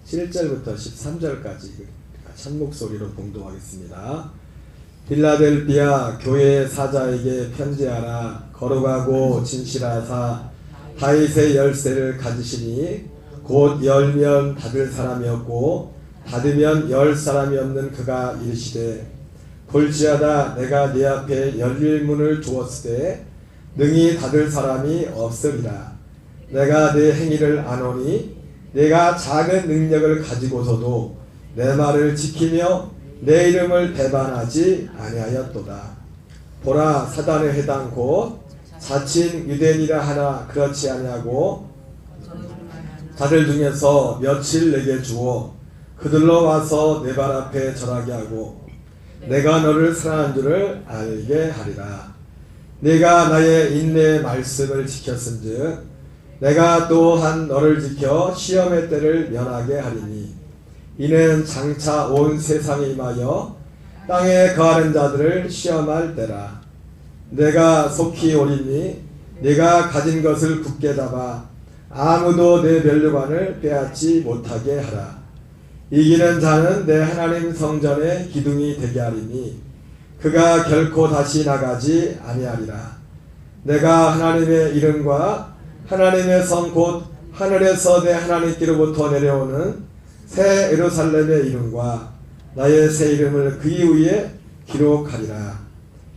7절부터 13절까지 한 목소리로 봉독하겠습니다. 빌라델비아 교회 사자에게 편지하라. 거룩하고 진실하사 다윗의 열쇠를 가지시니 곧 열면 닫을 사람이 없고 닫으면 열 사람이 없는 그가 이르시되 볼지어다 내가 네 앞에 열릴 문을 두었을 때 능히 닫을 사람이 없으리라. 내가 네 행위를 아노니 내가 작은 능력을 가지고서도 내 말을 지키며 내 이름을 배반하지 아니하였도다. 보라 사단의 해당 곧 자칭 유대인이라 하나 그렇지 아니하고 자들 중에서 며칠 내게 주어 그들로 와서 내 발 앞에 절하게 하고 내가 너를 사랑한 줄을 알게 하리라. 내가 나의 인내의 말씀을 지켰은즉 내가 또한 너를 지켜 시험의 때를 면하게 하리니 이는 장차 온 세상에 임하여 땅에 거하는 자들을 시험할 때라. 내가 속히 오리니 네가 가진 것을 굳게 잡아 아무도 내 면류관을 빼앗지 못하게 하라. 이기는 자는 내 하나님 성전의 기둥이 되게 하리니 그가 결코 다시 나가지 아니하리라. 내가 하나님의 이름과 하나님의 성 곧 하늘에서 내 하나님께로부터 내려오는 새 예루살렘의 이름과 나의 새 이름을 그 위에 기록하리라.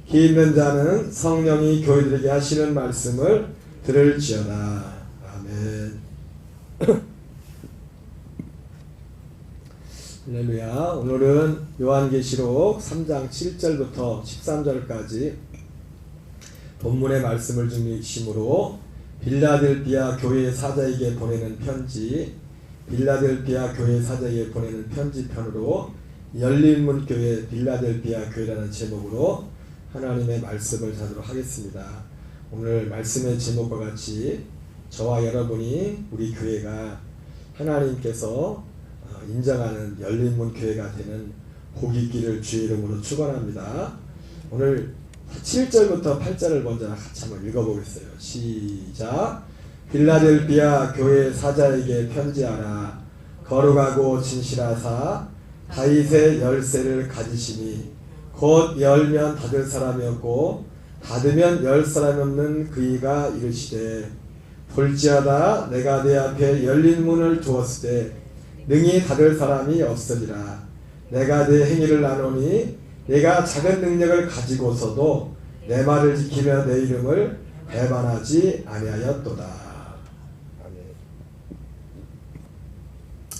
기 있는 자는 성령이 교회들에게 하시는 말씀을 들을지어다. 아멘. 할렐루야. 오늘은 요한계시록 3장 7절부터 13절까지 본문의 말씀을 중심으로 빌라델비아 교회 사자에게 보내는 편지, 빌라델비아 교회 사자에게 보내는 편지편으로 열린문 교회 빌라델비아 교회라는 제목으로 하나님의 말씀을 전하도록 하겠습니다. 오늘 말씀의 제목과 같이 저와 여러분이 우리 교회가 하나님께서 인정하는 열린문 교회가 되는 복이 있기를 주의 이름으로 축원합니다. 오늘 7절부터 8절을 먼저 같이 한번 읽어보겠어요. 시작. 빌라델비아 교회 사자에게 편지하라. 거룩하고 진실하사 다윗의 열쇠를 가지시니 곧 열면 닫을 사람이 없고 닫으면 열 사람이 없는 그이가 이르시되 볼지어다 내가 내 앞에 열린 문을 두었을 때 능히 닫을 사람이 없으리라. 내가 내 행위를 아노니 내가 작은 능력을 가지고서도 내 말을 지키며 내 이름을 배반하지 아니하였도다. 아멘.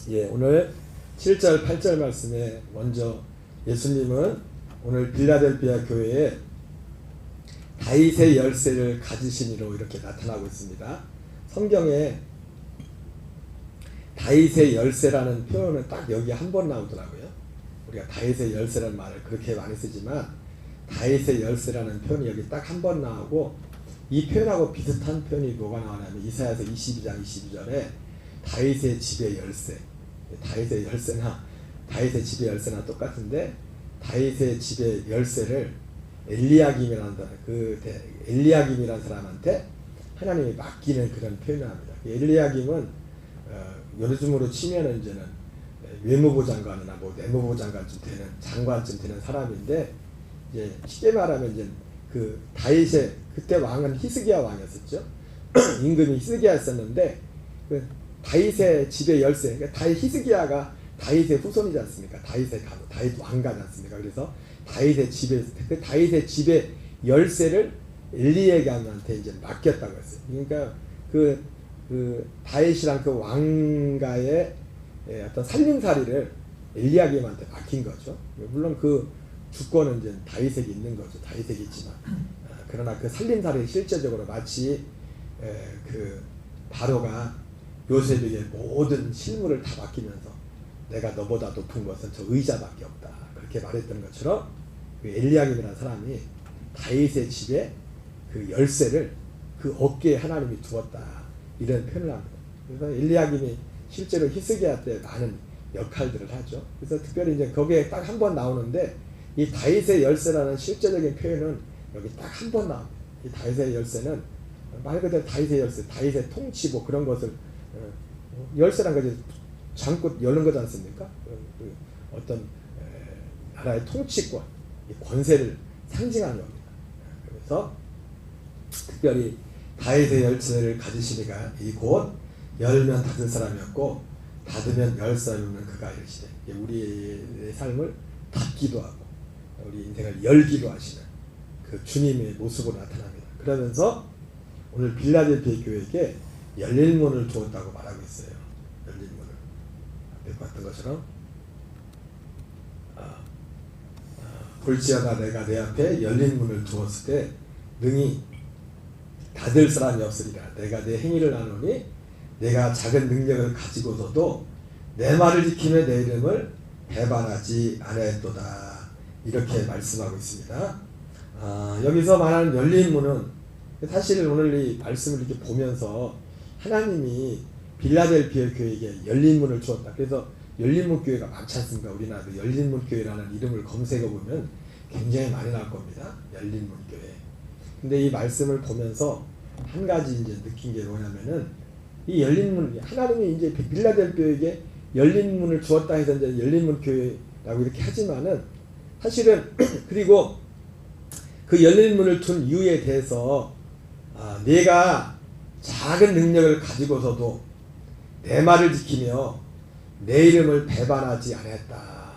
예, 오늘 7절 8절 말씀에 먼저 예수님은 오늘 빌라델비아 교회에 다윗의 열쇠를 가지신 이로 이렇게 나타나고 있습니다. 성경에 다윗의 열쇠라는 표현은 딱 여기 한 번 나오더라고요. 우리가 다윗의 열쇠라는 말을 그렇게 많이 쓰지만 다윗의 열쇠라는 표현이 여기 딱 한 번 나오고 이 표현하고 비슷한 표현이 뭐가 나오냐면 이사야서 22장 22절에 다윗의 집의 열쇠, 다윗의 열쇠나 다윗의 집의 열쇠나 똑같은데 엘리야김이라는 사람한테 하나님이 맡기는 그런 표현을 합니다. 엘리야김은 요즘으로 치면은 이제는 외무부 장관이나 뭐 내무부 장관쯤 되는 장관쯤 되는 사람인데 이제 쉽게 말하면 이제 그 다윗의 그때 왕은 히스기야 왕이었었죠. 임금이 히스기야였었는데 그 다윗의 집의 열쇠, 그러니까 히스기야가 다윗의 후손이지 않습니까? 다윗 왕가지 않습니까? 그래서 다윗의 집의 열쇠를 엘리야김한테 이제 맡겼다고 했어요. 그러니까 그 다윗이랑 그 왕가의 어떤 살림살이를 엘리야김한테 맡긴 거죠. 물론 그 주권은 이제 다윗에게 있는 거죠. 다윗에게 있지만 그러나 그 살림살이 실제적으로 마치 그 바로가 요셉에게 모든 실무를 다 맡기면서 내가 너보다 높은 것은 저 의자밖에 없다 그렇게 말했던 것처럼 그 엘리야김이라는 사람이 다윗의 집에 그 열쇠를 그 어깨에 하나님이 두었다 이런 표현을 합니다. 그래서 엘리야김이 실제로 히스기야 때 많은 역할들을 하죠. 그래서 특별히 이제 거기에 딱 한 번 나오는데 이 다윗의 열쇠라는 실제적인 표현은 여기 딱 한 번 나옵니다. 이 다윗의 열쇠는 말 그대로 다윗의 열쇠, 다윗의 통치 뭐 그런 것을 열쇠란 것이 잠깐 열는 거지 않습니까? 어떤 나라의 통치권, 권세를 상징하는 겁니다. 그래서 특별히 다윗의 열쇠를 가지시니가 이 곧 열면 닫을 사람이었고 닫으면 열 사람이면 그가 이르시되, 우리의 삶을 닫기도 하고 우리 인생을 열기도 하시는 그 주님의 모습으로 나타납니다. 그러면서 오늘 빌라델피아 교회에게 열린 문을 주었다고 말하고 있어요. 열린 문을. 앞에 봤던 것처럼 볼지어다 내가 내 앞에 열린 문을 두었을 때 능히 닫을 사람이 없으리라. 내가 내 행위를 아노니 내가 작은 능력을 가지고서도 내 말을 지키며 내 이름을 배반하지 아니하였도다. 이렇게 말씀하고 있습니다. 여기서 말하는 열린 문은 사실 오늘 이 말씀을 이렇게 보면서 하나님이 빌라델피아 교회에게 열린 문을 주었다. 그래서 열린문 교회가 많지 않습니까? 우리나라도 열린문 교회라는 이름을 검색해 보면 굉장히 많이 나올 겁니다. 열린문 교회. 근데 이 말씀을 보면서 한 가지 이제 느낀 게 뭐냐면은 이 열린문, 하나님이 이제 빌라델피아에게 열린문을 주었다 해서 이제 열린문 교회라고 이렇게 하지만은 사실은 그리고 그 열린문을 둔 이유에 대해서 내가 작은 능력을 가지고서도 내 말을 지키며 내 이름을 배반하지 않았다.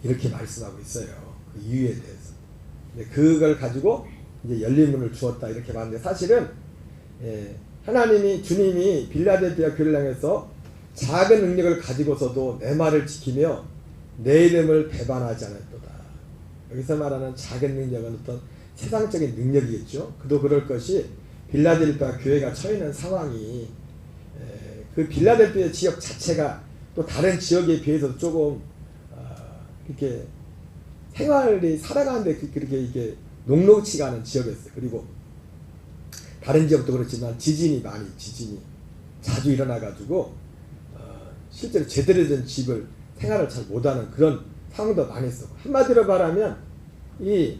이렇게 말씀하고 있어요. 그 이유에 대해서. 그걸 가지고 이제 열린문을 주었다. 이렇게 말하는데 사실은 하나님이 주님이 빌라델피아 교회를 향해서 작은 능력을 가지고서도 내 말을 지키며 내 이름을 배반하지 않았도다. 여기서 말하는 작은 능력은 어떤 세상적인 능력이겠죠. 그도 그럴 것이 빌라델피아 교회가 처해 있는 상황이 그 빌라델피아 지역 자체가 또 다른 지역에 비해서 조금 이렇게 생활이 살아가는데 그렇게 이게 녹록치가 않은 지역이었어요. 그리고 다른 지역도 그렇지만 지진이 자주 일어나가지고 실제로 제대로 된 집을 생활을 잘 못하는 그런 상황도 많이 있어. 한마디로 말하면 이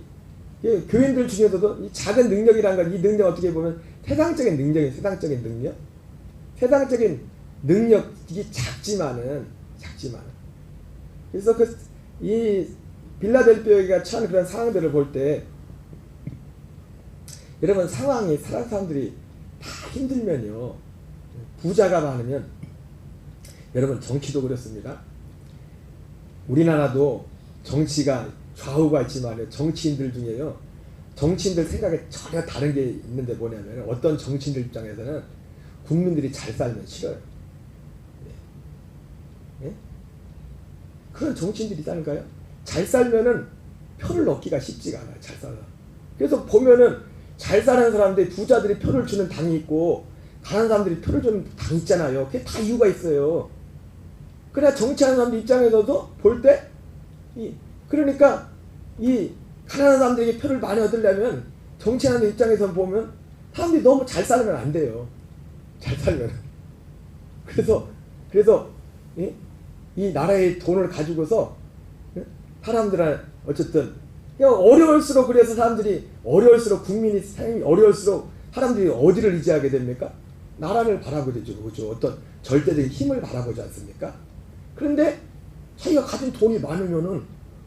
교인들 중에서도 이 작은 능력이라는 건, 이 능력 어떻게 보면 세상적인 능력이 세상적인 능력, 세상적인 능력이 작지만은 그래서 이 빌라델피아가 처한 그런 상황들을 볼 때 여러분 상황이 사람들이 다 힘들면요, 부자가 많으면, 여러분 정치도 그렇습니다. 우리나라도 정치가 좌우가 있지만 정치인들 중에요, 정치인들 생각에 전혀 다른 게 있는데 뭐냐면, 어떤 정치인들 입장에서는 국민들이 잘 살면 싫어요. 예? 그런 정치인들이 있다니까요. 잘 살면은 표를 얻기가 쉽지가 않아요. 잘 살아. 그래서 보면은 잘 사는 사람들이, 부자들이 표를 주는 당이 있고 가난한 사람들이 표를 주는 당이 있잖아요. 그게 다 이유가 있어요. 그래야 정치하는 사람들 입장에서도 볼 때 그러니까 이 가난한 사람들에게 표를 많이 얻으려면 정치하는 입장에서 보면 사람들이 너무 잘 살면 안 돼요. 잘 살면. 그래서 이 나라의 돈을 가지고서 사람들은 어쨌든 어려울수록, 그래서 사람들이 어려울수록, 국민이 삶이 어려울수록 사람들이 어디를 의지하게 됩니까? 나라를 바라보게 되죠. 그렇죠? 어떤 절대적인 힘을 바라보지 않습니까? 그런데 자기가 가진 돈이 많으면은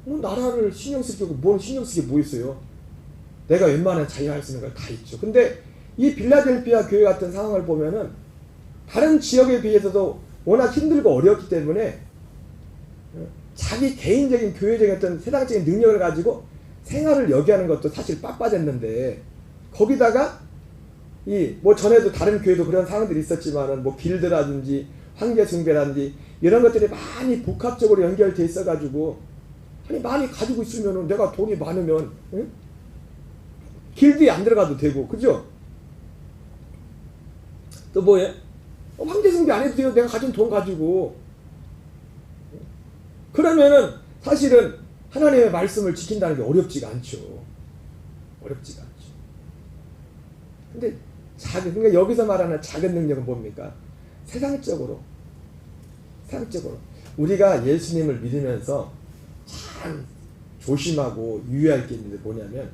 나라를 신경 쓰게, 뭘 신경 쓰게 뭐 있어요? 내가 웬만한 자기가 할 수 있는 걸 다 있죠. 근데 이 빌라델피아 교회 같은 상황을 보면은 다른 지역에 비해서도 워낙 힘들고 어렵기 때문에 자기 개인적인 교회적인 어떤 세상적인 능력을 가지고 생활을 여기하는 것도 사실 빡빡했는데, 거기다가 뭐 전에도 다른 교회도 그런 상황들이 있었지만은 뭐 길드라든지 황제숭배라든지 이런 것들이 많이 복합적으로 연결돼 있어가지고, 아니 많이 가지고 있으면은, 내가 돈이 많으면 길드에 안 들어가도 되고, 그죠? 또 뭐예요? 황제숭배 안 해도 돼요. 내가 가진 돈 가지고. 그러면은 사실은 하나님의 말씀을 지킨다는 게 어렵지가 않죠. 어렵지가 않죠. 근데 그러니까 여기서 말하는 작은 능력은 뭡니까? 세상적으로 우리가 예수님을 믿으면서 참 조심하고 유의할 게 있는데 뭐냐면,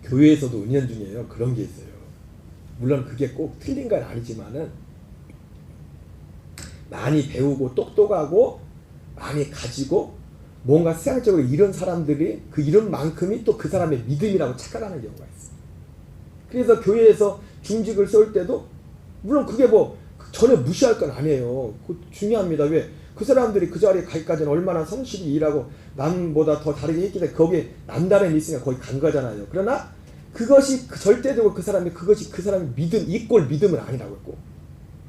교회에서도 은연중에요 그런 게 있어요. 물론 그게 꼭 틀린 건 아니지만은 많이 배우고 똑똑하고 많이 가지고 뭔가 세상적으로 이런 사람들이 그 이름만큼이 또 그 사람의 믿음이라고 착각하는 경우가 있어요. 그래서 교회에서 중직을 세울 때도 물론 그게 뭐 전혀 무시할 건 아니에요. 그거 중요합니다. 왜? 그 사람들이 그 자리에 가기까지는 얼마나 성실히 일하고 남보다 더 다르게 했기 때문에 거기에 남다름이 있으니까 거기 간 거잖아요. 그러나 그것이 절대적으로 그것이 그 사람의 믿음, 이꼴 믿음은 아니라고 했고.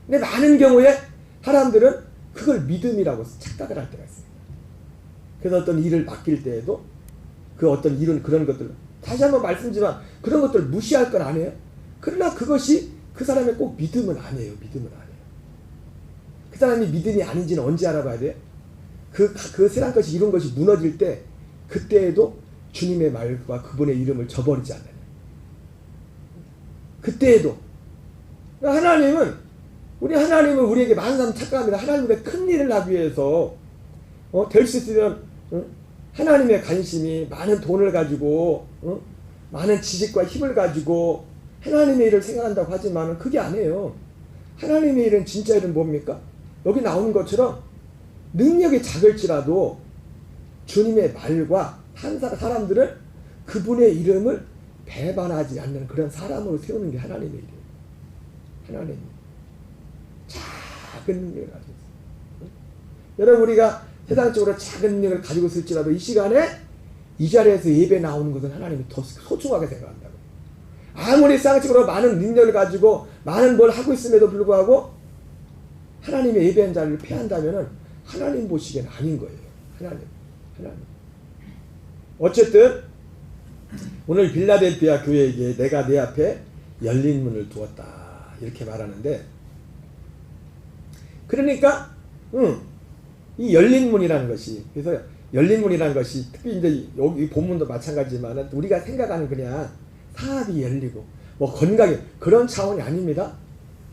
근데 많은 경우에 사람들은 그걸 믿음이라고 착각을 할 때가 있습니다. 그래서 어떤 일을 맡길 때에도 그 어떤 일은 그런 것들, 다시 한번 말씀드리지만 그런 것들 무시할 건 아니에요. 그러나 그것이 그 사람의 꼭 믿음은 아니에요. 믿음은 아니에요. 그 사람이 믿음이 아닌지는 언제 알아봐야 돼요? 그 세상 것이 이런 것이 무너질 때 그때에도 주님의 말과 그분의 이름을 저버리지 않아요. 그때에도 하나님은 우리에게 많은 사람 착각합니다. 하나님의 큰 일을 하기 위해서 될 수 있으면 하나님의 관심이 많은 돈을 가지고 많은 지식과 힘을 가지고 하나님의 일을 생각한다고 하지만 그게 아니에요. 하나님의 일은 진짜 일은 뭡니까? 여기 나오는 것처럼 능력이 작을지라도 주님의 말과 사람들을 그분의 이름을 배반하지 않는 그런 사람으로 세우는 게 하나님의 일이에요. 하나님 작은 능력을 가지고 있어요. 여러분 우리가 세상적으로 작은 능력을 가지고 있을지라도 이 시간에 이 자리에서 예배 나오는 것은 하나님이 더 소중하게 생각한다고. 아무리 세상적으로 많은 능력을 가지고 많은 뭘 하고 있음에도 불구하고 하나님의 예배한 자리를 패한다면 하나님 보시기엔 아닌 거예요. 하나님. 어쨌든 오늘 빌라델피아 교회에게 내가 내 앞에 열린 문을 두었다 이렇게 말하는데, 그러니까 이 열린 문이라는 것이, 그래서 열린 문이라는 것이 특히 이제 여기 본문도 마찬가지지만 우리가 생각하는 그냥 사업이 열리고 뭐 건강이 그런 차원이 아닙니다.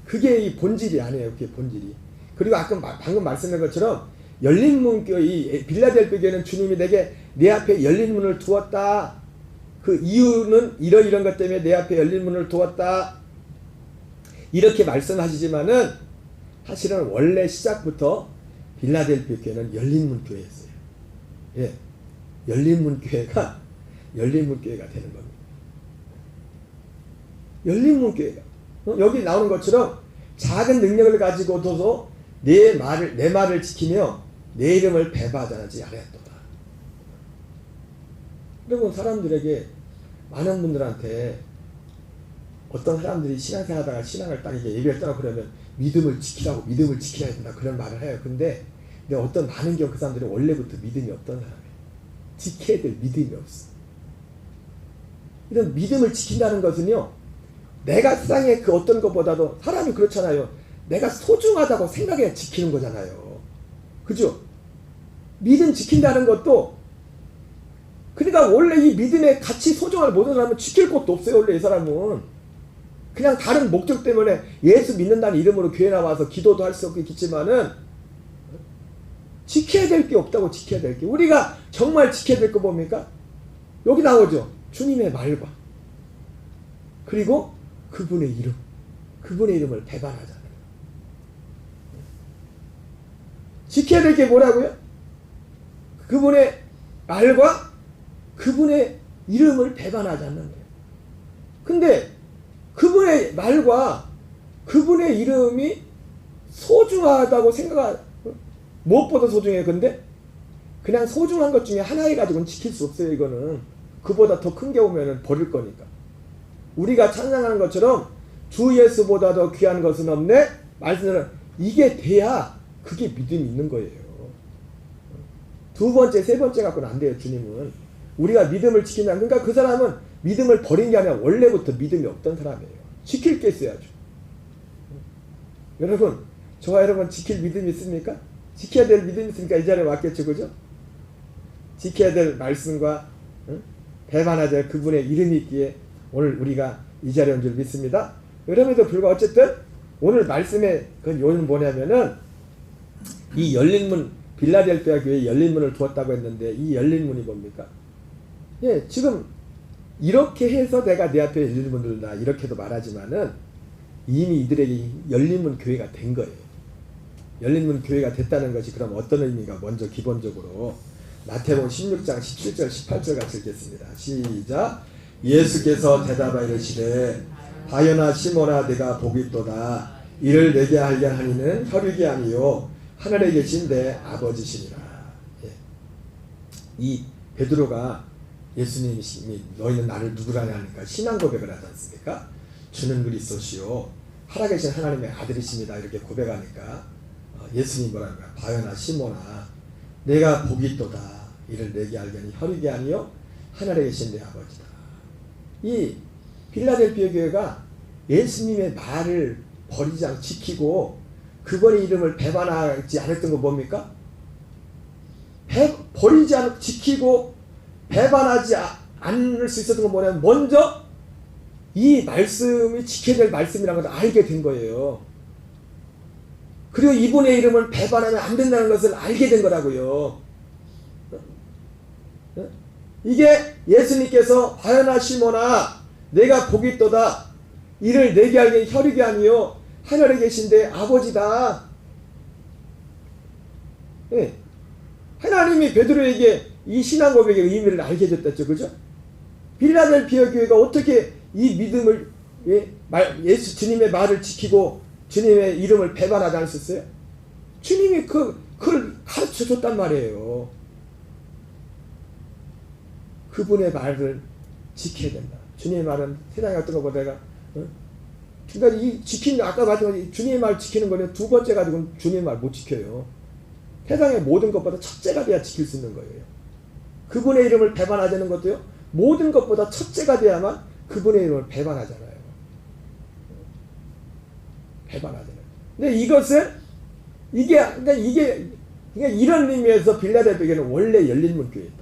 그게 이 본질이 아니에요. 그게 본질이. 그리고 아까 방금 말씀한 것처럼 열린 문 교회, 이 빌라델피아 교회는 주님이 내게 내 앞에 열린 문을 두었다. 그 이유는 이런 것 때문에 내 앞에 열린 문을 두었다. 이렇게 말씀하시지만은 사실은 원래 시작부터 빌라델피아 교회는 열린 문 교회였어요. 예. 열린 문 교회가 되는 겁니다. 열린 문 교회가. 여기 나오는 것처럼 작은 능력을 가지고도 내 말을 지키며 내 이름을 배반하지 않았도다. 여러분 사람들에게 많은 분들한테 어떤 사람들이 신앙생활하다가 신앙을 딱 이게 얘기를 떠나 그러면 믿음을 지켜야 된다 그런 말을 해요. 근데 어떤 많은 경우 그 사람들은 원래부터 믿음이 없던 사람이에요. 지켜야 될 믿음이 없어. 이런 믿음을 지킨다는 것은요, 내가 세상에 그 어떤 것보다도 사람이 그렇잖아요. 내가 소중하다고 생각해야 지키는 거잖아요. 그죠? 믿음 지킨다는 것도, 그러니까 원래 이 믿음의 가치 소중함을 모르는 사람은 지킬 것도 없어요. 원래 이 사람은 그냥 다른 목적 때문에 예수 믿는다는 이름으로 교회 나와서 기도도 할 수 없겠지만은 지켜야 될 게 없다고. 지켜야 될 게, 우리가 정말 지켜야 될 거 뭡니까? 여기 나오죠. 주님의 말과 그리고 그분의 이름을 배반하잖아요. 지켜야 될 게 뭐라고요? 그분의 말과 그분의 이름을 배반하지 않는 거예요. 근데 그분의 말과 그분의 이름이 소중하다고 무엇보다 소중해요. 근데 그냥 소중한 것 중에 하나에 가지고는 지킬 수 없어요. 이거는 그보다 더 큰 게 오면은 버릴 거니까. 우리가 찬양하는 것처럼 주 예수보다 더 귀한 것은 없네. 말씀은 이게 돼야 그게 믿음이 있는 거예요. 두 번째, 세 번째 갖고는 안 돼요. 주님은 우리가 믿음을 지킨다. 그러니까 그 사람은 믿음을 버린 게 아니라 원래부터 믿음이 없던 사람이에요. 지킬 게 있어야죠. 여러분, 저와 여러분 지킬 믿음이 있습니까? 지켜야 될 믿음이 있으니까 이 자리에 왔겠죠. 그죠? 지켜야 될 말씀과 배반하지 될 그분의 이름이 있기에 오늘 우리가 이 자리에 온 줄 믿습니다. 그럼에도 불구하고 어쨌든 오늘 말씀의 그 요인은 뭐냐면은 이 열린 문, 빌라델피아 교회에 열린 문을 두었다고 했는데 이 열린 문이 뭡니까? 예, 지금 이렇게 해서 내가 내 앞에 열린 문을 다 이렇게도 말하지만은 이미 이들에게 열린 문 교회가 된 거예요. 열린문 교회가 됐다는 것이 그럼 어떤 의미가 먼저 기본적으로 마태복음 16장 17절 18절 같이 읽겠습니다. 시작. 예수께서 대답하여 이르시되 바요나 시몬아 내가 복이 있도다. 이를 내게 알게 하니는 혈육이 아니요 하늘에 계신 내 아버지시니라. 예. 이 베드로가 예수님이 너희는 나를 누구라 하니까 신앙 고백을 하지 않습니까? 주는 그리스도시요 살아계신 하나님의 아들이십니다. 이렇게 고백하니까 예수님 뭐라는 거야? 바요나 시몬아 내가 복이 있도다. 이를 내게 알게 하니 혈육이 아니요 하늘에 계신 내 아버지다. 이 필라델피아 교회가 예수님의 말을 버리지 않고 지키고 그분의 이름을 배반하지 않았던 거 뭡니까? 버리지 않고 지키고 배반하지 않을 수 있었던 건 뭐냐면 먼저 이 말씀이 지켜야 될 말씀이라는 것을 알게 된 거예요. 그리고 이분의 이름을 배반하면 안 된다는 것을 알게 된 거라고요. 이게 예수님께서 바요나 시몬아 내가 복이 있도다. 이를 내게 알게 혈육이 아니요 하늘에 계신데 아버지다. 네. 하나님이 베드로에게 이 신앙 고백의 의미를 알게 해줬댔죠. 그죠? 필라델피아 교회가 어떻게 이 믿음을 예수 주님의 말을 지키고 주님의 이름을 배반하지 않으셨어요? 주님이 그걸 가르쳐 줬단 말이에요. 그분의 말을 지켜야 된다. 주님의 말은 세상에 어떤 것보다 내가 그러니까 이 지키는 아까 말씀드린 주님의 말 지키는 거는 두 번째 가지고는 주님의 말 못 지켜요. 세상의 모든 것보다 첫째가 돼야 지킬 수 있는 거예요. 그분의 이름을 배반하자는 것도요. 모든 것보다 첫째가 돼야만 그분의 이름을 배반하잖아요. 배반하잖아요. 근데 이것을 그러니까 이런 의미에서 빌라델피아는 원래 열린 문 교회다.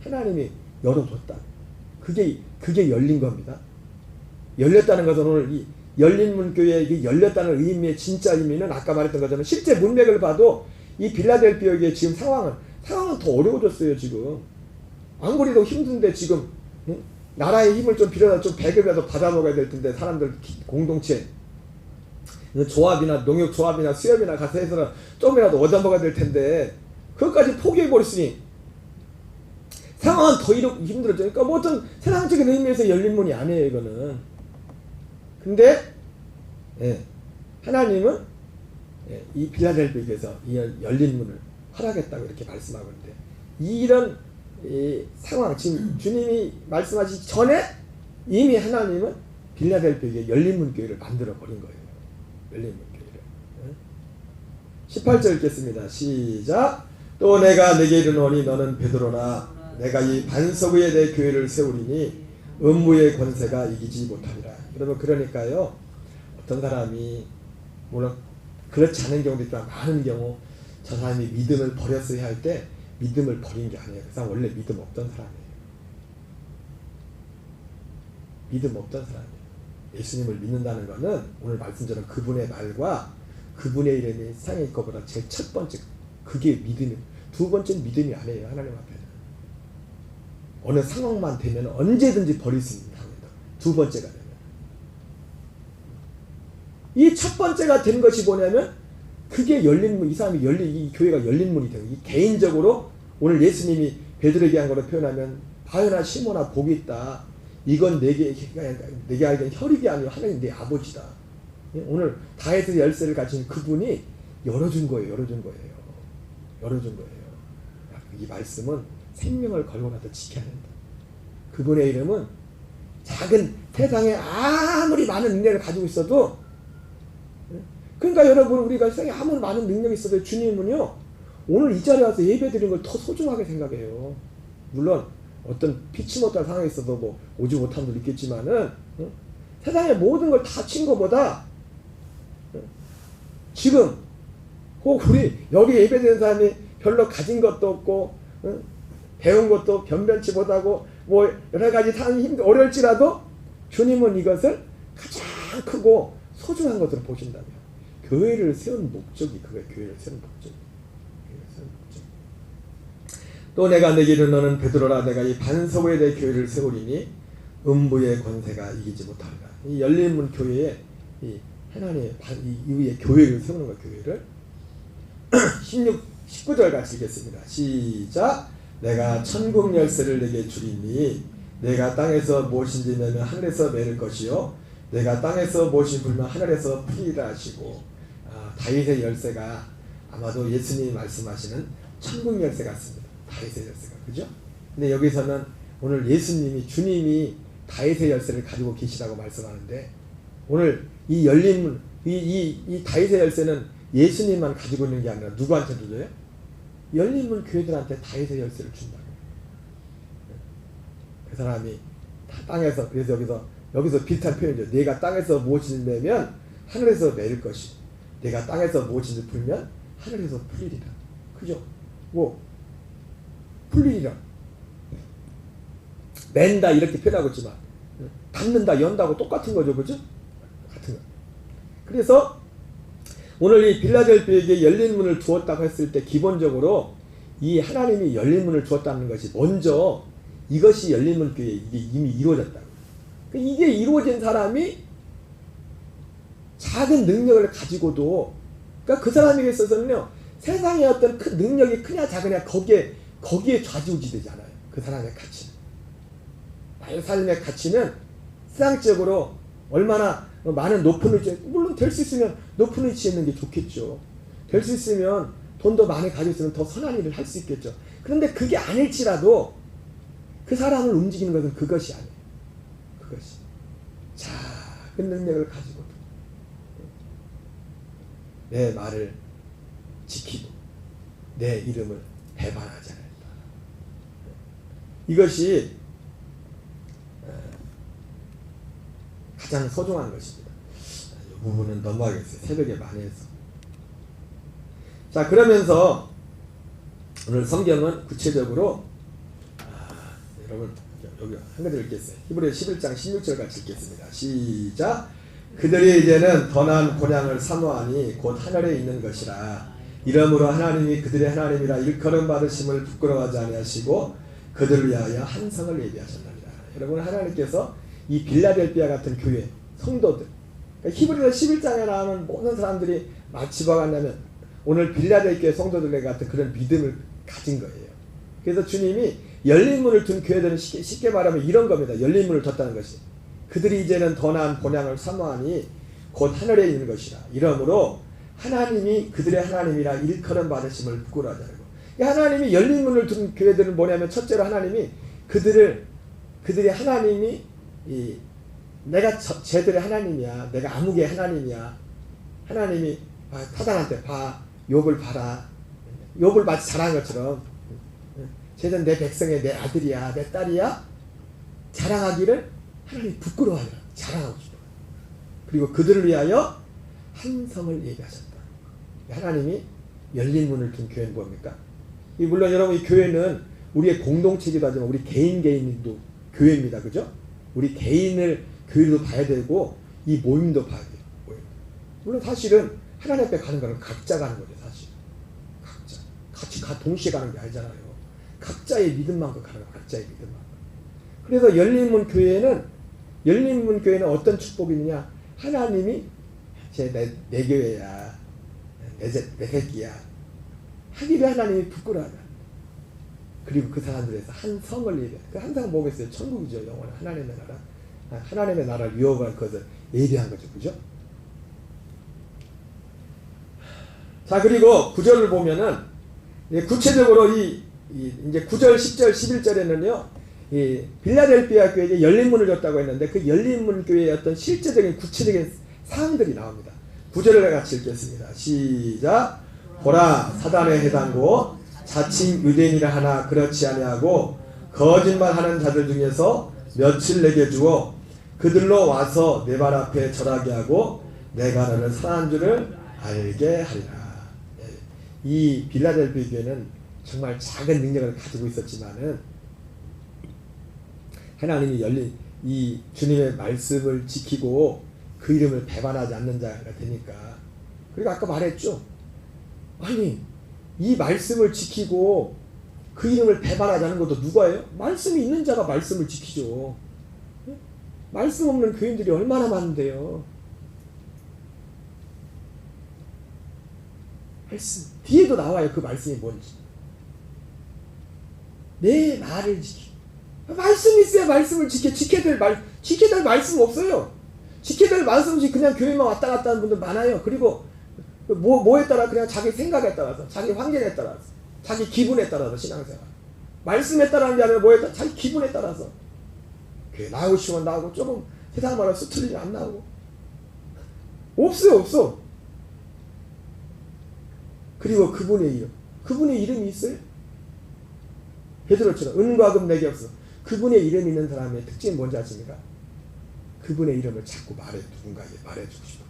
하나님이 열어줬다. 그게 열린 겁니다. 열렸다는 것은 오늘 이 열린 문 교회에 열렸다는 의미의 진짜 의미는 아까 말했던 것처럼 실제 문맥을 봐도 이 빌라델피아의 지금 상황은 더 어려워졌어요. 지금 안 그래도 힘든데 지금 나라의 힘을 좀 빌어서 좀 배급이라도 받아먹어야 될 텐데 사람들 공동체 조합이나 농협 조합이나 수협이나 가서 해서 좀이라도 얻어먹어야 될 텐데 그것까지 포기해버렸으니 상황은 더 힘들어져. 그러니까 뭐 어떤 세상적인 의미에서 열린 문이 아니에요. 이거는. 근데 하나님은 이 빌라델피아에서 이 열린 문을 허락했다고 이렇게 말씀하고 있는데 이런 상황 지금 주님이 말씀하시기 전에 이미 하나님은 빌라델피아에 열린 문 교회를 만들어 버린 거예요. 열린 문 교회를. 18절 읽겠습니다. 시작. 또 내가 내게 이르노니 너는 베드로라 내가 이 반석 위에 내 교회를 세우리니 음부의 권세가 이기지 못하리라. 여러분 그러니까요. 어떤 사람이 물론 그렇지 않은 경우도 있지만 많은 경우 저 사람이 믿음을 버렸어야 할 때 믿음을 버린 게 아니에요. 그 사람 원래 믿음 없던 사람이에요. 믿음 없던 사람이에요. 예수님을 믿는다는 것은 오늘 말씀처럼 그분의 말과 그분의 이름이 세상의 것보다 제일 첫 번째 그게 믿음이 두 번째는 믿음이 아니에요. 하나님 앞에는. 어느 상황만 되면 언제든지 버릴 수 있는 상황이다. 두 번째가 되면. 이 첫 번째가 된 것이 뭐냐면 그게 열린 문, 이 사람이 이 교회가 열린 문이 되고 이 개인적으로 오늘 예수님이 베드로에게 한 거로 표현하면 바요나 시몬아 복이 있다. 이건 내게 알기엔 혈육이 아니고 하나님 내 아버지다. 오늘 다윗의 열쇠를 가진 그분이 열어준 거예요. 이 말씀은 생명을 걸고라도 지켜야 된다. 그분의 이름은 작은 세상에 아무리 많은 능력을 가지고 있어도 그러니까 여러분 우리가 세상에 아무리 많은 능력이 있어도 주님은요 오늘 이 자리에 와서 예배 드리는 걸 더 소중하게 생각해요. 물론 어떤 피치 못할 상황에 있어도 뭐 오지 못한 분도 있겠지만은 세상의 모든 걸 다 친 것보다 지금 혹 우리 여기 예배 드리는 사람이 별로 가진 것도 없고 배운 것도 변변치 못하고 뭐 여러 가지 상황이 어려울지라도 주님은 이것을 가장 크고 소중한 것으로 보신다면 교회를 세운 목적이 그거예요. 교회를 세운 목적. 또 내가 내게 이르노는 베드로라 내가 이 반석 위에 내 교회를 세우리니 음부의 권세가 이기지 못하리라. 이 열린 문 교회에 이 하나님 이후에 교회를 세우는 거야. 교회를 19절 같이 읽겠습니다. 시작. 내가 천국 열쇠를 내게 주리니 내가 땅에서 무엇인지 내면 하늘에서 매를 것이요 내가 땅에서 무엇이 불면 하늘에서 풀리라 하시고, 다윗의 열쇠가 아마도 예수님이 말씀하시는 천국 열쇠 같습니다. 다윗의 열쇠가, 그죠? 근데 여기서는 오늘 예수님이, 주님이 다윗의 열쇠를 가지고 계시다고 말씀하는데, 오늘 이 열린 문, 이 다윗의 열쇠는 예수님만 가지고 있는 게 아니라 누구한테 줘요? 열린 문 교회들한테 다윗의 열쇠를 준다고. 그 사람이 땅에서, 그래서 여기서 비슷한 표현이죠. 내가 땅에서 무엇인지 내면 하늘에서 내릴 것이, 내가 땅에서 무엇인지 풀면 하늘에서 풀리리라. 그죠? 뭐 풀리리라. 맨다 이렇게 표현하고 있지만 닫는다, 연다고 똑같은 거죠. 그죠? 같은 거. 그래서 오늘 이 빌라델비아에게 열린 문을 두었다고 했을 때 기본적으로 이 하나님이 열린 문을 두었다는 것이 먼저 이것이 열린 문 교회, 이게 이미 이루어졌다고. 이게 이루어진 사람이 작은 능력을 가지고도, 그러니까 그 사람에게 있어서는요, 세상의 어떤 큰 능력이 크냐 작으냐 거기에 좌지우지되지 않아요. 그 사람의 가치는, 나의 삶의 가치는 세상적으로 얼마나 많은 높은 위치에, 물론 될 수 있으면 높은 위치에 있는 게 좋겠죠. 될 수 있으면 돈도 많이 가지고 있으면 더 선한 일을 할 수 있겠죠. 그런데 그게 아닐지라도 그 사람을 움직이는 것은 그것이 아니에요. 그것이 작은 능력을 가지고도 내 말을 지키고 내 이름을 배반하지 않았다. 이것이 가장 소중한 것입니다. 이 부분은 넘어가겠어요. 새벽에 많이 해서. 자, 그러면서 오늘 성경은 구체적으로 여러분 여기 한 가지 읽겠어요. 히브리서 11장 16절 같이 읽겠습니다. 시작. 그들이 이제는 더 나은 본향을 사모하니 곧 하늘에 있는 것이라. 이러므로 하나님이 그들의 하나님이라 일컬음 받으심을 부끄러워하지 아니하시고 그들을 위하여 한 성을 예비하셨느니라. 여러분, 하나님께서 이 빌라델비아 같은 교회 성도들, 그러니까 히브리서 11장에 나오는 모든 사람들이 마치 뭐가 같냐면 오늘 빌라델비아 성도들 같은 그런 믿음을 가진 거예요. 그래서 주님이 열린 문을 둔 교회들은 쉽게 말하면 이런 겁니다. 열린 문을 뒀다는 것이, 그들이 이제는 더 나은 본향을 사모하니 곧 하늘에 있는 것이라. 이러므로 하나님이 그들의 하나님이라 일컬음 받으심을 부끄러워하지 않고. 하나님이 열린 문을 둔 교회들은 뭐냐면, 첫째로 하나님이 그들의 하나님이 내가 쟤들의 하나님이야, 내가 아무개 하나님이야. 하나님이 타당한테 봐, 욥을 봐라, 욥을 마치 잘한 것처럼 쟤는 내 백성의 내 아들이야, 내 딸이야, 자랑하기를 하나님이 부끄러워하라. 자랑하고 싶어. 그리고 그들을 위하여 한 성을 예비하셨다. 하나님이 열린 문을 둔 교회는 뭡니까? 물론 여러분, 이 교회는 우리의 공동체이기도 하지만 우리 개인도 교회입니다. 그죠? 우리 개인을 교회로 봐야 되고 이 모임도 봐야 돼요. 물론 사실은 하나님 앞에 가는 거는 각자 가는 거죠. 사실 각자 같이 동시에 가는 게 아니잖아요. 각자의 믿음만큼 가는 거예요. 각자의 믿음만큼. 그래서 열린 문 교회는 어떤 축복이 있느냐? 하나님이 내 교회야, 내 새끼야 하기를 하나님이 부끄러워하다. 그리고 그 사람들에서 한 성을 예비해. 그 한 성은 뭐겠어요? 천국이죠. 영원한 하나님의 나라. 하나님의 나라를 유업할 것을 예비한 거죠. 그죠? 자, 그리고 9절을 보면은 구체적으로 이제 9절, 10절, 11절에는요, 이 빌라델비아 교회에 열린 문을 줬다고 했는데 그 열린 문 교회의 어떤 실제적인 구체적인 사항들이 나옵니다. 9절을 같이 읽겠습니다. 시작. 보라, 사단의 해당고 자칭 유대인이라 하나 그렇지 아니하고 거짓말하는 자들 중에서 며칠 내게 주어 그들로 와서 내 발 앞에 절하게 하고 내가 너를 사랑한 줄을 알게 하리라. 이 빌라델비아 교회는 정말 작은 능력을 가지고 있었지만은 하나님이 열린 이 주님의 말씀을 지키고 그 이름을 배반하지 않는 자가 되니까. 그리고 아까 말했죠. 아니, 이 말씀을 지키고 그 이름을 배반하지 않는 것도 누가예요? 말씀이 있는 자가 말씀을 지키죠. 말씀 없는 교인들이 얼마나 많은데요. 말씀. 뒤에도 나와요. 그 말씀이 뭔지. 내 말을 지키. 말씀이 있어야 말씀을 지켜야 될 말씀 없어요. 지켜야 될 말씀 없이 그냥 교회만 왔다 갔다 하는 분들 많아요. 그리고 뭐에 따라 그냥 자기 생각에 따라서, 자기 환경에 따라서, 자기 기분에 따라서 신앙생활. 말씀에 따라하는 게 아니라 뭐에 따라 자기 기분에 따라서. 교회 나오고 싶으면 나오고, 조금 세상 말로 수틀리면 안 나오고. 없어요, 없어. 그리고 그분의 이름이 있어요. 베드로처럼 은과 금 내게 없어. 그분의 이름이 있는 사람의 특징이 뭔지 아십니까? 그분의 이름을 자꾸 누군가에게 말해주고 싶어요.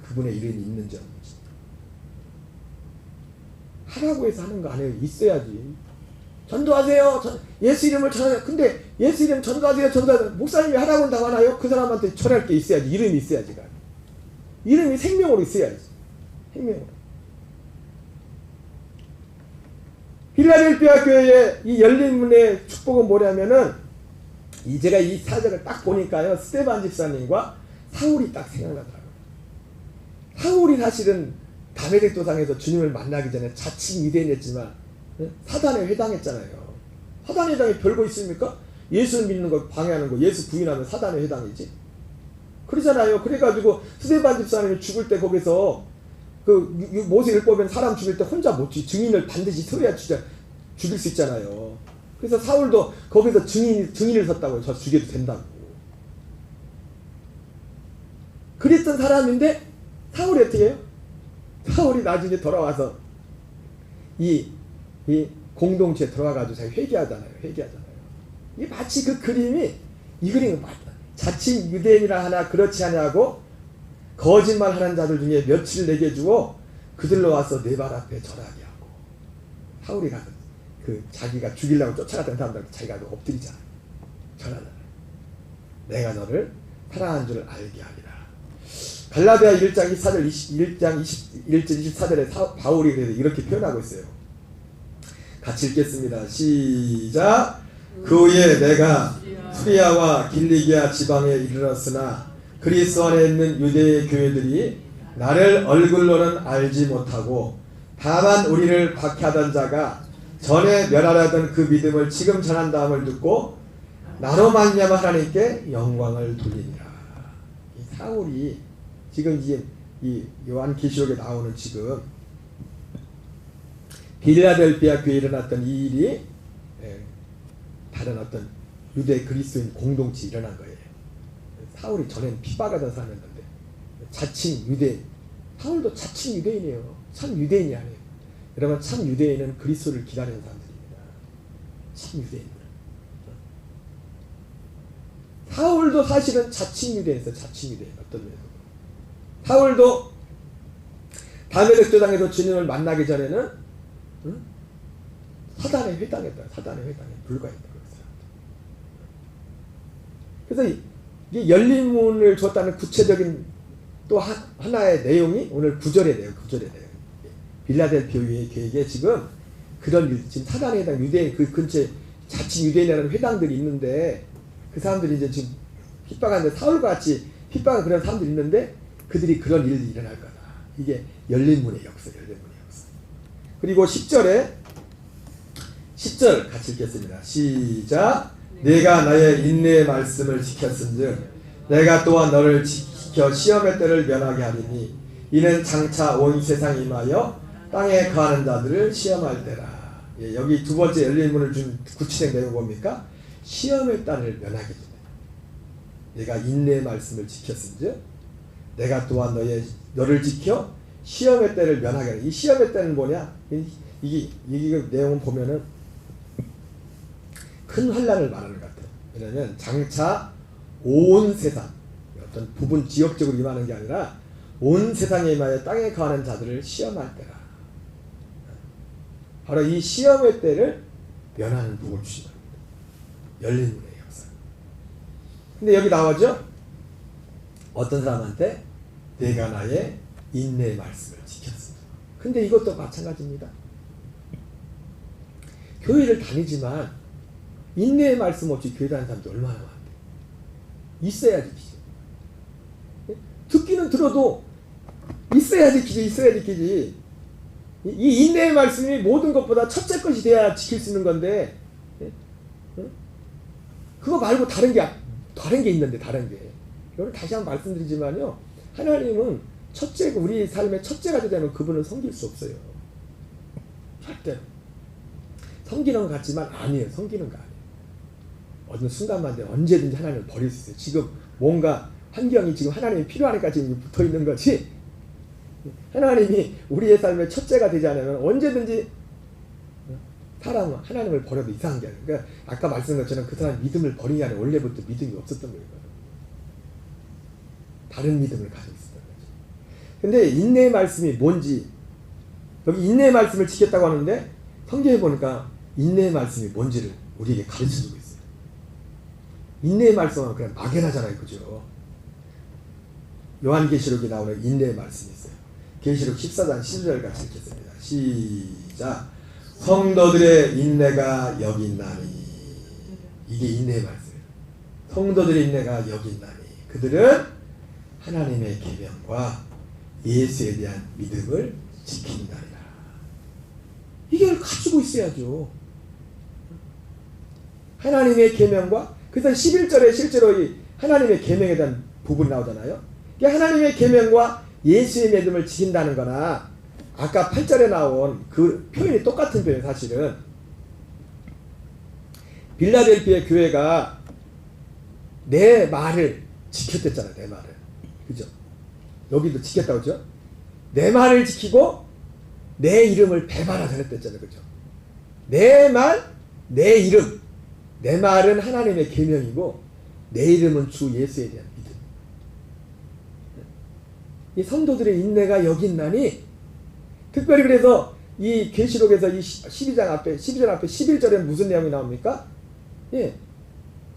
그분의 이름이 있는지 없는지. 하라고 해서 하는 거 아니에요. 있어야지. 전도하세요. 예수 이름을 전하세요. 근데 예수 이름 전도하세요. 목사님이 하라고 한다고 하나요? 그 사람한테 전할 게 있어야지. 이름이 있어야지. 이름이 생명으로 있어야지. 생명으로. 필라델피아 교회의 이 열린 문의 축복은 뭐냐면은, 제가 이 사절을 딱 보니까요, 스데반 집사님과 사울이 딱 생각나더라고요. 사울이 사실은 다메섹 도상에서 주님을 만나기 전에 자칭 유대인이었지만 사단에 회당했잖아요. 사단에 회당이 별거 있습니까? 예수를 믿는 거 방해하는 거, 예수 부인하면 사단에 회당이지. 그러잖아요. 그래가지고 스데반 집사님이 죽을 때 거기서 그 모세율법엔 사람 죽일 때 혼자 못 죽이, 증인을 반드시 서야 죽일 수 있잖아요. 그래서 사울도 거기서 증인을 섰다고요. 저 죽여도 된다고. 그랬던 사람인데 사울이 어떻게 해요? 사울이 나중에 돌아와서 이 공동체에 들어와가지고 자기 회개하잖아요. 이게 마치 그 그림이, 이 그림은 맞다. 자칭 유대인이라 하나 그렇지 않냐고 거짓말하는 자들 중에 며칠 내게 주고 그들로 와서 내 발 앞에 절하게 하고. 사울이 가서 자기가 죽이려고 쫓아갔던 사람들한테 자기가 엎드리잖아요. 절하잖아요. 내가 너를 사랑한 줄 알게 하리라. 갈라디아 1장 24절에 바울이 그래서 이렇게 표현하고 있어요. 같이 읽겠습니다. 시작. 그 후에 내가 수리아와 길리기아 지방에 이르렀으나 그리스도 안에 있는 유대의 교회들이 나를 얼굴로는 알지 못하고 다만 우리를 박해하던 자가 전에 멸하려던 그 믿음을 지금 전한다함을 듣고 나로 말미암아 하나님께 영광을 돌리니라. 이 사울이 지금 이 요한계시록에 나오는 지금 빌라델피아 교회에 일어났던 이 일이 다른 어떤 유대 그리스도인 공동체에 일어난 거예요. 사울이 전에는 핍박하던 사람이었는데 자칭 유대인, 사울도 자칭 유대인이에요. 참 유대인이 아니에요. 여러분, 참 유대인은 그리스도를 기다리는 사람들입니다. 참 유대인들. 사울도 사실은 자칭 유대인이었어요. 자칭 유대인. 어떤 면에서 사울도 다메섹 도상에서 주님을 만나기 전에는 사단에 회당했다. 사단에 회당에 불과했다. 그래서 이 열린 문을 줬다는 구체적인 또 하나의 내용이 오늘 9절의 내용. 빌라델피아 교회에 지금 그런 일, 지금 사단에 해당 유대인 그 근처에 자칭 유대인이라는 회당들이 있는데 그 사람들이 이제 지금 핍박하는데 사울과 같이 핍박한 그런 사람들이 있는데 그들이 그런 일이 일어날 거다. 이게 열린 문의 역사. 그리고 10절 같이 읽겠습니다. 시작. 내가 나의 인내의 말씀을 지켰은즉 내가 또한 너를 지켜 시험의 때를 면하게 하리니 이는 장차 온 세상에 임하여 땅에 거하는 자들을 시험할 때라. 여기 두 번째 열린 문을 준 구체적 내용 뭡니까? 시험의 때를 면하게 된다. 내가 인내의 말씀을 지켰은즉 내가 또한 너를 지켜 시험의 때를 면하게 하리니. 이 시험의 때는 뭐냐? 이 내용을 보면은 큰 환란을 말하는 것 같아요. 왜냐하면 장차 온 세상, 어떤 부분 지역적으로 임하는 게 아니라 온 세상에 임하여 땅에 거하는 자들을 시험할 때라. 바로 이 시험의 때를 면하는 복을 주시는 겁니다. 열린 문의 역사. 근데 여기 나오죠? 어떤 사람한테 내가 나의 인내의 말씀을 지켰습니다. 근데 이것도 마찬가지입니다. 교회를 다니지만 인내의 말씀 없이 교회 다니는 사람도 얼마나 많은데. 있어야지 기지. 듣기는 들어도 있어야지 기지. 이 인내의 말씀이 모든 것보다 첫째 것이 돼야 지킬 수 있는 건데, 그거 말고 다른 게 있는데, 다른 게. 여러분 다시 한번 말씀드리지만요, 하나님은 첫째고 우리 삶의 첫째가 되면 그분을 섬길 수 없어요. 절대로. 섬기는 것 같지만 아니에요. 섬기는 거 아니에요. 어느 순간만 되면 언제든지 하나님을 버릴 수 있어요. 지금 뭔가 환경이 지금 하나님이 필요하니까 지금 붙어 있는 거지, 하나님이 우리의 삶의 첫째가 되지 않으면 언제든지 사람은 하나님을 버려도 이상한 게 아니에요. 그러니까 아까 말씀드린 것처럼 그 사람이 믿음을 버린 게 아니라 원래부터 믿음이 없었던 거예요. 다른 믿음을 가지고 있었던 거죠. 근데 인내의 말씀이 뭔지, 여기 인내의 말씀을 지켰다고 하는데 성경에 보니까 인내의 말씀이 뭔지를 우리에게 가르쳐주고 있어요. 인내의 말씀은 그냥 막연하잖아요. 그죠? 요한계시록에 나오는 인내의 말씀이 있어요. 계시록 14장 12절 같이 읽겠습니다. 시작. 성도들의 인내가 여기 있나니. 이게 인내의 말씀이에요. 성도들의 인내가 여기 있나니. 그들은 하나님의 계명과 예수에 대한 믿음을 지킨다리라. 이걸 가지고 있어야죠. 하나님의 계명과, 그래서 11절에 실제로 이 하나님의 계명에 대한 부분이 나오잖아요. 하나님의 계명과 예수의 믿음을 지킨다는 거나, 아까 8절에 나온 그 표현이 똑같은 표현. 사실은 빌라델피아 교회가 내 말을 지켰댔잖아요. 내 말을. 그죠? 여기도 지켰다고 그죠? 내 말을 지키고 내 이름을 배반하지 않았댔잖아요. 그죠? 내 말, 내 이름. 내 말은 하나님의 계명이고 내 이름은 주 예수에 대한 믿음. 이 성도들의 인내가 여기 있나니, 특별히 그래서 이 계시록에서 이 12절 앞에 11절에 무슨 내용이 나옵니까? 예.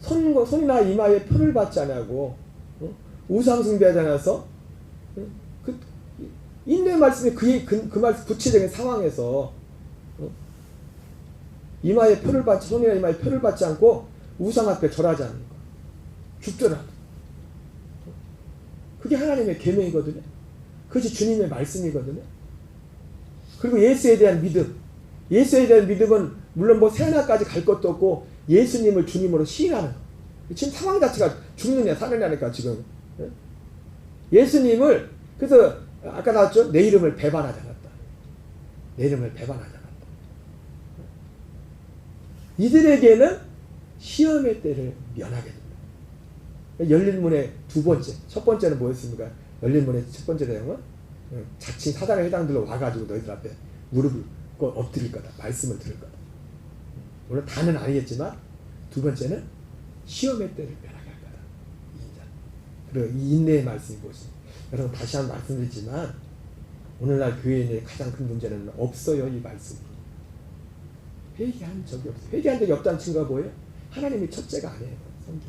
손이나 이마에 표를 받지 않냐고, 우상 숭배하지 않아서, 그 인내 말씀이 그 말씀 구체적인 상황에서, 이마에 표를 받지, 손이나 이마에 표를 받지 않고 우상 앞에 절하지 않는 거, 죽더라도 그게 하나님의 계명이거든요. 그것이 주님의 말씀이거든요. 그리고 예수에 대한 믿음, 예수에 대한 믿음은 물론 뭐 세나까지 갈 것도 없고 예수님을 주님으로 시인하는 거. 지금 상황 자체가 죽느냐 사느냐니까 지금. 예수님을, 그래서 아까 나왔죠? 내 이름을 배반하지 않았다. 내 이름을 배반하지 않았다. 이들에게는 시험의 때를 면하게 됩니다. 열린 문의 두 번째, 첫 번째는 뭐였습니까? 열린 문의 첫 번째 내용은 자칭 사단의 회당들로 와가지고 너희들 앞에 무릎을 엎드릴 거다. 말씀을 들을 거다. 물론 다는 아니겠지만 두 번째는 시험의 때를 면하게 할 거다. 그리고 이 인내의 말씀이 무엇입니까? 여러분 다시 한번 말씀드리지만 오늘날 교회인의 가장 큰 문제는 없어요. 이 말씀이. 회개한 적이 없어요. 회개한 적이 없다는 증거가 뭐예요? 하나님이 첫째가 아니에요. 성경.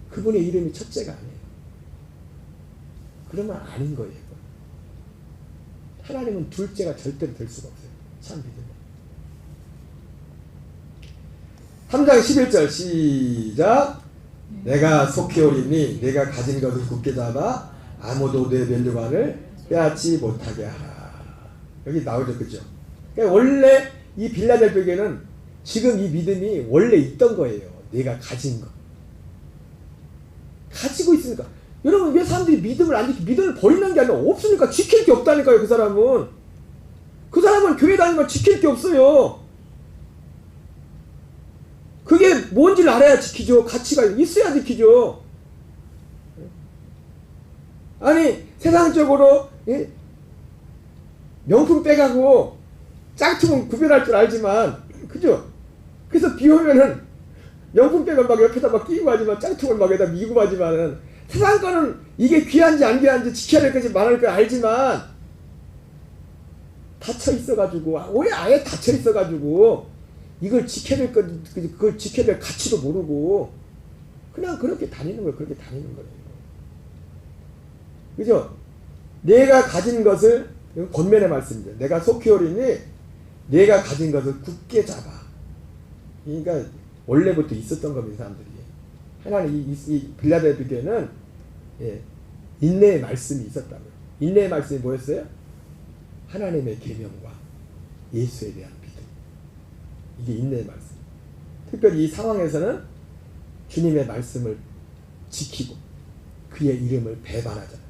그분의 이름이 첫째가 아니에요. 그러면 아닌 거예요. 하나님은 둘째가 절대로 될 수가 없어요. 참 믿으면. 3장 11절 시작. 내가 속히 오리니 내가 가진 것을 굳게 잡아 아무도 내 면류관을 빼앗지 못하게 하라. 여기 나오죠. 그죠? 그러니까 원래 이 빌라델피아 교회는 지금 이 믿음이 원래 있던 거예요. 내가 가진 거. 가지고 있으니까. 여러분 왜 사람들이 믿음을 안 지키고 믿음을 버리는 게 아니라 없으니까 지킬 게 없다니까요. 그 사람은. 그 사람은 교회 다니면 지킬 게 없어요. 그게 뭔지를 알아야 지키죠. 가치가 있어야 지키죠. 아니 세상적으로 명품 빼가고 짝퉁은 구별할 줄 알지만, 그죠? 그래서 비 오면은 명품백을 막 옆에다 막 끼고 하지만 짝퉁을 막 여기다 미고 하지만은 세상 거는 이게 귀한지 안 귀한지 지켜야 될 것인지 말할 걸 알지만 닫혀 있어가지고, 왜 아예 닫혀 있어가지고 이걸 지켜야 될 것, 그걸 지켜야 될 가치도 모르고 그냥 그렇게 다니는 거예요. 그렇게 다니는 거예요. 그죠? 내가 가진 것을, 권면의 말씀입니다. 내가 속히 오리니 내가 가진 것을 굳게 잡아. 그러니까 원래부터 있었던 겁니다. 사람들이. 하나님 이 빌라델피아 교회는 인내의 말씀이 있었다고요. 인내의 말씀이 뭐였어요? 하나님의 계명과 예수에 대한 믿음. 이게 인내의 말씀. 특별히 이 상황에서는 주님의 말씀을 지키고 그의 이름을 배반하잖아요.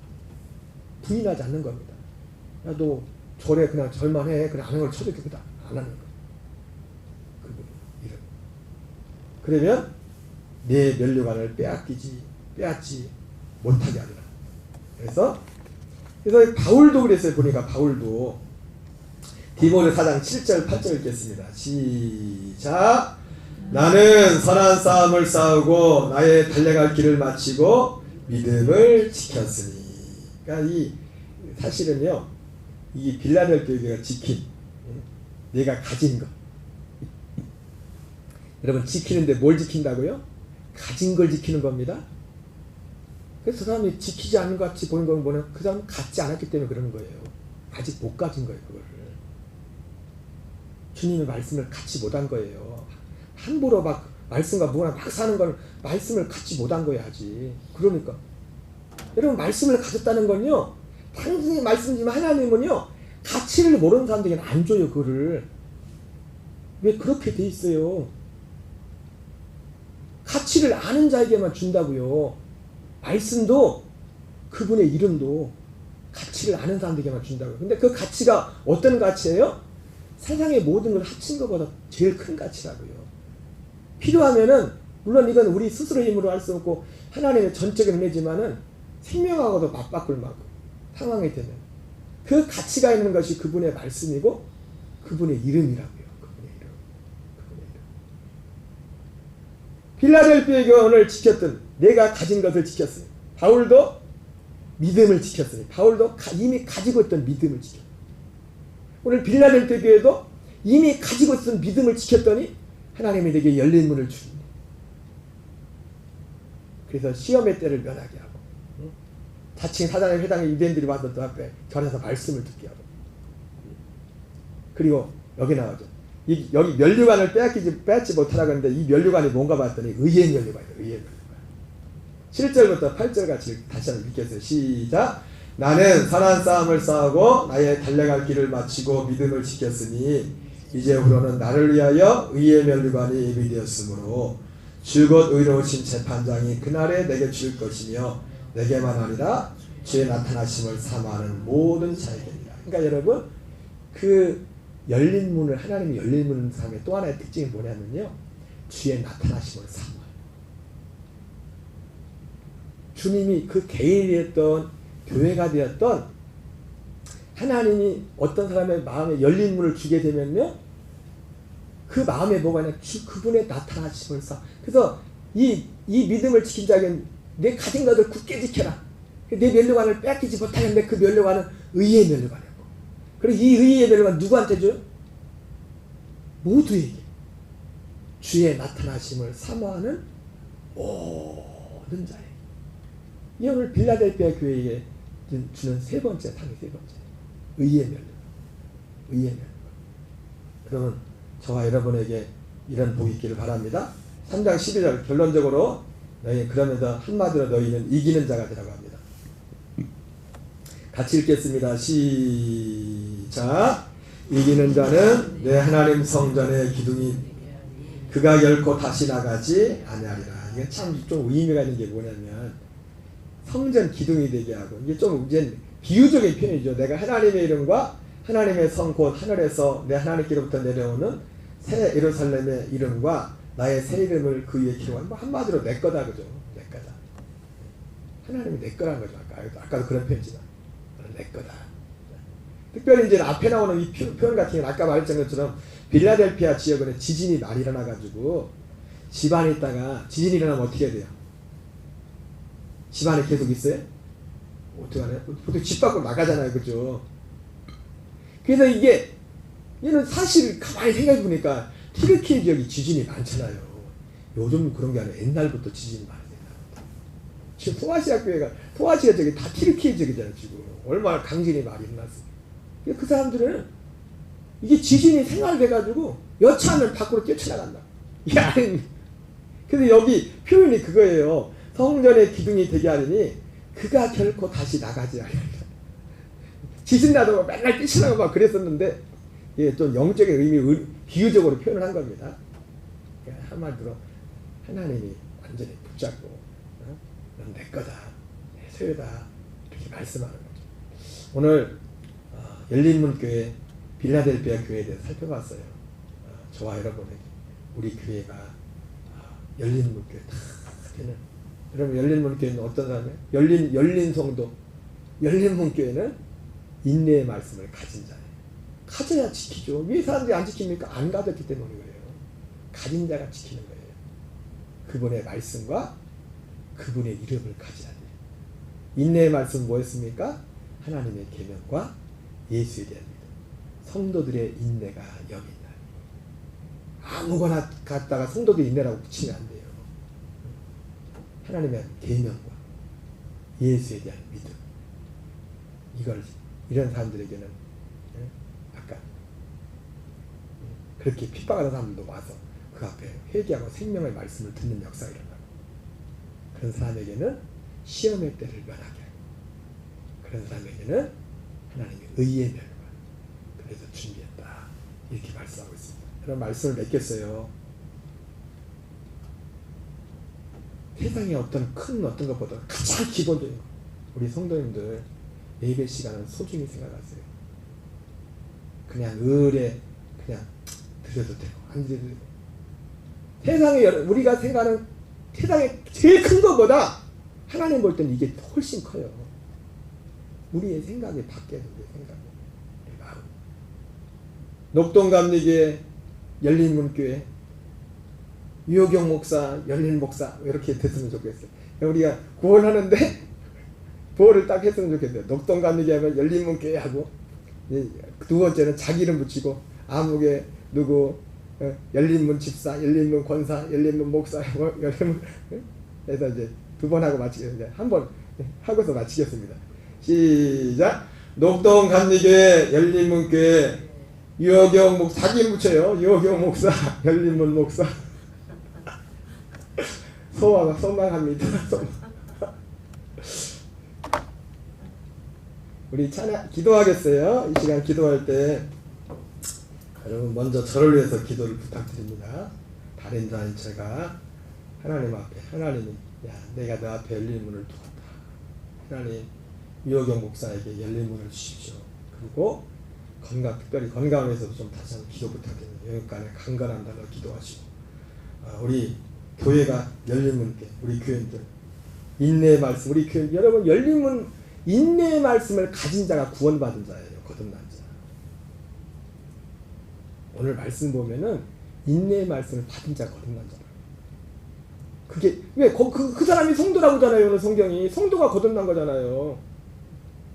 부인하지 않는 겁니다. 야, 너 절에 그냥 절만 해. 그냥 하는 걸 쳐주겠다. 안 하는 거예요. 그분 이름. 그러면 내 면류관을 빼앗지 못하게 하리라. 그래서 바울도 그랬어요. 보니까 바울도 디모데 4장 7절 8절 읽겠습니다. 시작. 나는 선한 싸움을 싸우고 나의 달려갈 길을 마치고 믿음을 지켰으니. 그러니까 이 사실은요, 이 빌라델피아 교회가 지킨, 내가 가진 것. 여러분, 지키는데 뭘 지킨다고요? 가진 걸 지키는 겁니다. 그래서 그 사람이 지키지 않는 것 같이 보이는 건 뭐냐? 그 사람은 갖지 않았기 때문에 그러는 거예요. 아직 못 가진 거예요, 그거를. 주님의 말씀을 갖지 못한 거예요. 함부로 막 말씀과 무관한 막 사는 걸 말씀을 갖지 못한 거예요, 아직. 그러니까 여러분, 말씀을 가졌다는 건요, 당신이 말씀이지만 하나님은요, 가치를 모르는 사람들에게는 안 줘요, 그거를. 왜 그렇게 돼 있어요? 가치를 아는 자에게만 준다고요. 말씀도 그분의 이름도 가치를 아는 사람들에게만 준다고요. 근데 그 가치가 어떤 가치예요? 세상의 모든 걸 합친 것보다 제일 큰 가치라고요. 필요하면은 물론 이건 우리 스스로 힘으로 할 수 없고 하나님의 전적인 은혜지만은 생명하고도 맞바꿀 만큼 상황이 되면 그 가치가 있는 것이 그분의 말씀이고 그분의 이름이라고요. 그분의 이름. 빌라델피아 교회를 지켰던, 내가 가진 것을 지켰으니 바울도 믿음을 지켰으니 바울도 이미 가지고 있던 믿음을 지켰어요. 오늘 빌라델피아 교회도 이미 가지고 있던 믿음을 지켰더니 하나님이 내게 열린 문을 주니, 그래서 시험의 때를 면하게 하고, 자칭 사장의 회당의 유대인들이 와서 또 앞에 전해서 말씀을 듣게 하고, 그리고 여기 나오죠. 여기 면류관을 빼앗지 못하라 그러는데 이 면류관이 뭔가 봤더니 의의 면류관이에요. 의의 면류관. 7절부터 8절 같이 다시 한번 읽겠어요. 시작. 나는 선한 싸움을 싸우고 나의 달려갈 길을 마치고 믿음을 지켰으니 이제후로는 나를 위하여 의의 면류관이 예비되었으므로 주 곧 의로우신 재판장이 그날에 내게 줄 것이며 내게만 아니라 주의 나타나심을 사모하는 모든 자에게니라. 그러니까 여러분, 그 열린 문을, 하나님이 열린 문을 사람의 또 하나의 특징이 뭐냐면요, 주의 나타나심을 사모해요. 주님이 그 개인이 되었던 교회가 되었던 하나님이 어떤 사람의 마음에 열린 문을 주게 되면요, 그 마음에 뭐가 있냐, 그분의 나타나심을 사. 그래서 이 믿음을 지킨 자에게는 내 가진 것을 굳게 지켜라. 내 면류관을 뺏기지 못하겠는데 그 면류관은 의의 면류관이고, 그리고 이 의의 면류관 누구한테 줘요? 모두에게 주의 나타나심을 사모하는 모든 자에게. 이 오늘 빌라델피아 교회에 주는 세 번째 상이, 세 번째 의의 면류관. 의의 면류관. 그러면 저와 여러분에게 이런 복이 있기를 바랍니다. 3장 12절 결론적으로 너희 그러면서 한마디로 너희는 이기는 자가 되라고 합니다. 같이 읽겠습니다. 시작. 이기는 자는 내 하나님 성전의 기둥이 그가 결코 다시 나가지 아니하리라. 이게 참 좀 의미가 있는 게 뭐냐면 성전 기둥이 되게 하고, 이게 좀 이제 비유적인 표현이죠. 내가 하나님의 이름과 하나님의 성 곧 하늘에서 내 하나님께로부터 내려오는 새 예루살렘의 이름과 나의 새 이름을 그 위에 기록한, 뭐 한마디로 내 거다, 그죠? 내 거다. 하나님이 내 거라는 거죠. 아까도 그런 표현이지만 내 거다. 특별히 이제 앞에 나오는 이 표현 같은 경우는 아까 말했던 것처럼 빌라델피아 지역은 지진이 많이 일어나가지고 집안에 있다가 지진이 일어나면 어떻게 해야 돼요? 집안에 계속 있어요? 어떻게 하나요? 보통 집 밖으로 나가잖아요, 그죠? 그래서 얘는 사실 가만히 생각해 보니까 튀르키예 지역이 지진이 많잖아요. 요즘 그런 게 아니라 옛날부터 지진이 많이 된다. 지금 소아시아 교회가, 소아시아 지역이 다 튀르키예 지역이잖아요, 지금. 얼마나 강진이 많이 일어났어요. 그 사람들은 이게 지진이 생활돼가지고 여차하면 밖으로 뛰쳐나간다. 이게 아닌. 그래서 여기 표현이 그거예요. 성전의 기둥이 되게 하리니 그가 결코 다시 나가지 아니하리라. 귀신나도 맨날 뛰시나고 막 그랬었는데 이게 좀 영적인 의미 비유적으로 표현을 한 겁니다. 그러니까 한마디로 하나님이 완전히 붙잡고 넌 내 거다, 내 소유다 이렇게 말씀하는 거죠. 오늘 열린문교회 빌라델피아 교회에 대해서 살펴봤어요. 저와 여러분에게 우리 교회가 열린문교회 다 되는, 여러분 열린문교회는 어떤 사람이에요? 열린 성도, 열린문교회는 인내의 말씀을 가진 자예요. 가져야 지키죠. 왜 사람들이 안 지킵니까? 안 가졌기 때문이에요. 가진 자가 지키는 거예요. 그분의 말씀과 그분의 이름을 가져야 돼요. 인내의 말씀은 뭐였습니까? 하나님의 계명과 예수에 대한 믿음. 성도들의 인내가 여기 있다. 아무거나 갖다가 성도들 인내라고 붙이면 안 돼요. 하나님의 계명과 예수에 대한 믿음. 이런 사람들에게는 아까 그렇게 핍박하는 사람들도 와서 그 앞에 회개하고 생명의 말씀을 듣는 역사가 일어나고, 그런 사람에게는 시험의 때를 면하게 하고, 그런 사람에게는 하나님의 의의 멸관, 그래서 준비했다 이렇게 말씀하고 있습니다. 그런 말씀을 맺겠어요. 세상에 어떤 것보다 가장 기본적인 거, 우리 성도님들 예배 시간은 소중히 생각하세요. 그냥 그냥 드려도 되고 안 드려도 되고, 세상에 우리가 생각하는 세상에 제일 큰 것보다 하나님 볼 때는 이게 훨씬 커요. 우리의 생각이 바뀌어요. 우리의 생각이. 우리 마음. 녹동감리교회 열린문교회 유효경 목사, 열린 목사 이렇게 됐으면 좋겠어요. 우리가 구원하는데 구원을 딱 했으면 좋겠어요. 녹동감리교회 하면 열린문교회 하고, 두 번째는 자기 이름 붙이고 아무개 누구 열린문 집사, 열린문 권사, 열린문 목사, 열린문 해서 이제 두 번 하고 마치겠습니다. 한 번 하고서 마치겠습니다. 시작. 녹동감리교회 열린문교회 유효경 목사, 자기 이름 붙여요. 유효경 목사, 열린문 목사. 소망합니다. 우리 기도하겠어요. 이 시간 기도할 때 여러분 먼저 저를 위해서 기도를 부탁드립니다. 다른 자인 제가 하나님 앞에, 하나님이 내가 너 앞에 열린 문을 두었다. 하나님 유효경 목사에게 열린 문을 주십시오. 그리고 특별히 건강을 위해서도 좀 다시 한번 기도 부탁드립니다. 영육간에 강건한 달로 기도하시고, 우리 교회가 열린 문께, 우리 교인들 인내의 말씀, 우리 교인 여러분 열린 문, 인내의 말씀을 가진 자가 구원받은 자예요. 거듭난 자. 오늘 말씀 보면은 인내의 말씀을 받은 자가 거듭난 자라. 그게 왜 그 사람이 성도라고 하잖아요. 오늘 성경이 성도가 거듭난 거잖아요.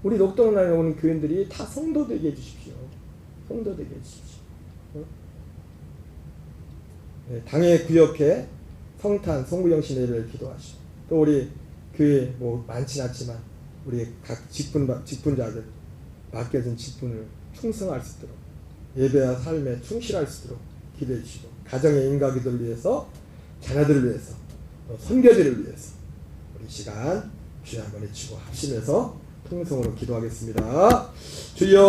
우리 녹동안에 오는 교인들이 다 성도 되게 해주십시오. 성도 되게 해주십시오. 네, 당회 구역회 성탄 송구영신 예배를 기도하시고, 또 우리 교회 뭐 많진 않지만 우리 각 직분자들 맡겨진 직분을 충성할 수 있도록, 예배와 삶에 충실할 수 있도록 기도해 주시고, 가정의 인가기도를 위해서, 자녀들을 위해서, 선교지를 위해서 우리 시간 주여 한번 외치고 합심해서 통성으로 기도하겠습니다. 주여